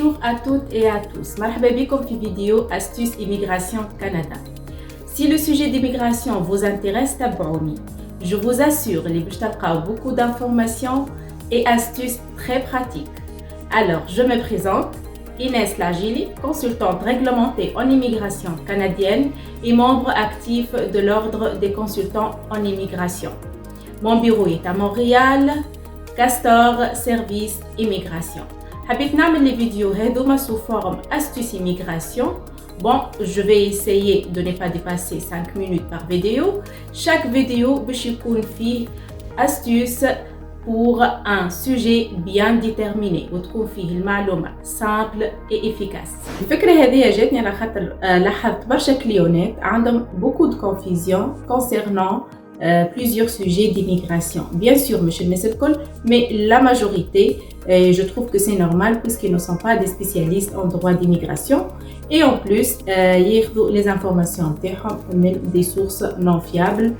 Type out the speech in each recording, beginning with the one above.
Bonjour à toutes et à tous. Marhaba bikoum fi vidéo Astuces Immigration Canada. Si le sujet d'immigration vous intéresse, tabouni. Je vous assure, les bouchtalqa beaucoup d'informations et astuces très pratiques. Alors, je me présente, Inès Lagili, consultante réglementée en immigration canadienne et membre actif de l'Ordre des consultants en immigration. Mon bureau est à Montréal, Castor Service Immigration. حبيت نعمل les vidéos هذوما sous forme astuces immigration. Bon, je vais essayer de ne pas dépasser 5 minutes par vidéo. Chaque vidéo باش يكون فيه astuce pour un sujet bien déterminé وتكون فيه المعلومة simple et efficace. الفكرة هذه جاتني على خاطر لاحظت برشا كليونات عندهم beaucoup de confusion concernant plusieurs sujets d'immigration. Bien sûr, monsieur le Messelkol, mais la majorité, je trouve que c'est normal puisqu'ils ne sont pas des spécialistes en droit d'immigration. Et en plus, les informations des sources non fiables,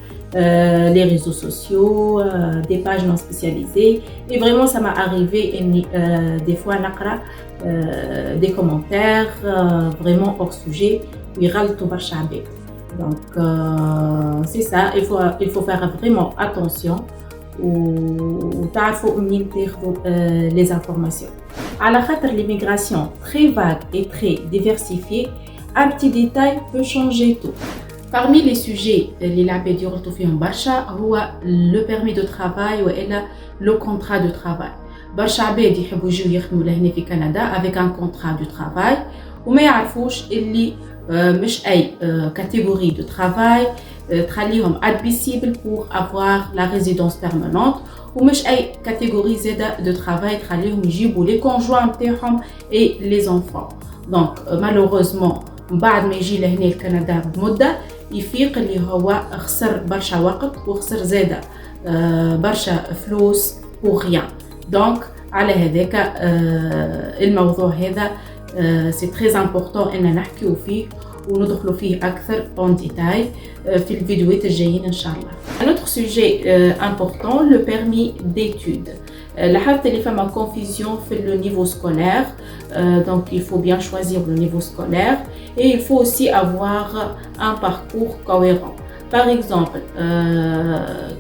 les réseaux sociaux, des pages non spécialisées. Et vraiment, ça m'est arrivé des fois des commentaires vraiment hors sujet. Donc, c'est ça, il faut faire vraiment attention les informations. À la خاطر l'immigration très vague et très diversifiée, un petit détail peut changer tout. Parmi les sujets les labels يغلطوا فيهم برشا هو le permis de travail ou le contrat de travail. برشا عباد يحبوا يجوا يخدموا لهنا في كندا avec un contrat de travail وما يعرفوش اللي مش أي catégorie de travail تخليهم admissible pour avoir la résidence permanente ومش أي catégorie de travail تخليهم يجيبوا les conjoints نتاعهم et les enfants. Donc malheureusement بعد ما يجي لهنا لكندا بمدة يفيق اللي هو خسر برشا وقت وخسر زادة برشا فلوس pour rien. Donc على هذاك الموضوع هذا c'est très important أن نحكيو فيه وندخلوا فيه أكثر en détail في الفيديوهات الجايين إن شاء الله. Un autre sujet important, le permis d'études. لاحظت اللي فما confusion في le niveau scolaire, donc il faut bien choisir le niveau scolaire et il faut aussi avoir un parcours cohérent. Par exemple,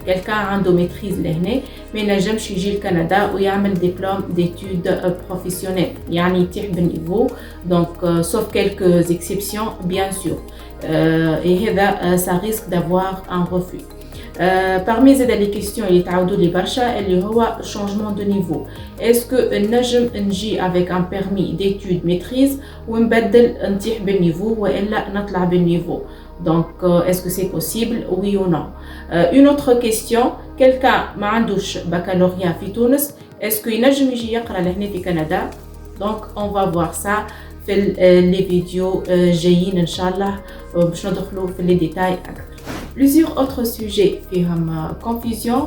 quelqu'un عنده maîtrise لهنا ما ينجمش يجي لكندا ويعمل diplôme d'études professionnelles يعني يتيح بالنيفو donc sauf quelques exceptions bien sûr et هذا ça risque d'avoir un refus. Parmi les questions اللي تعاودوا لي برشا اللي هو changement de niveau. Est-ce que نجم نجي avec un permis d'études maîtrise ونبدل نتيح بالنيفو والا نطلع بالنيفو؟ Donc, est-ce que c'est possible, oui ou non? Une autre question, quelqu'un ما عندوش baccalauréat في تونس, est-ce qu'il ينجم يجي يقرأ لهنا في كندا? Donc, on va voir ça في les vidéos جايين إن شاء الله باش ندخلوا في les détails أكثر. Plusieurs autres sujets فيهم confusion,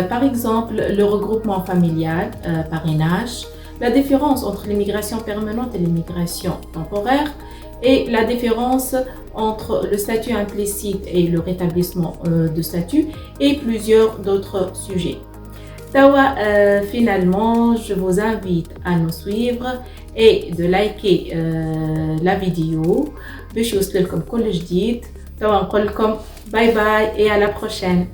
par exemple le regroupement familial, parrainage, la différence entre l'immigration permanente et l'immigration temporaire, et la différence entre le statut implicite et le rétablissement de statut et plusieurs d'autres sujets. Finalement, je vous invite à nous suivre et de liker la vidéo. باش يوصلكم كل جديد. نقول لكم باي باي et à la prochaine.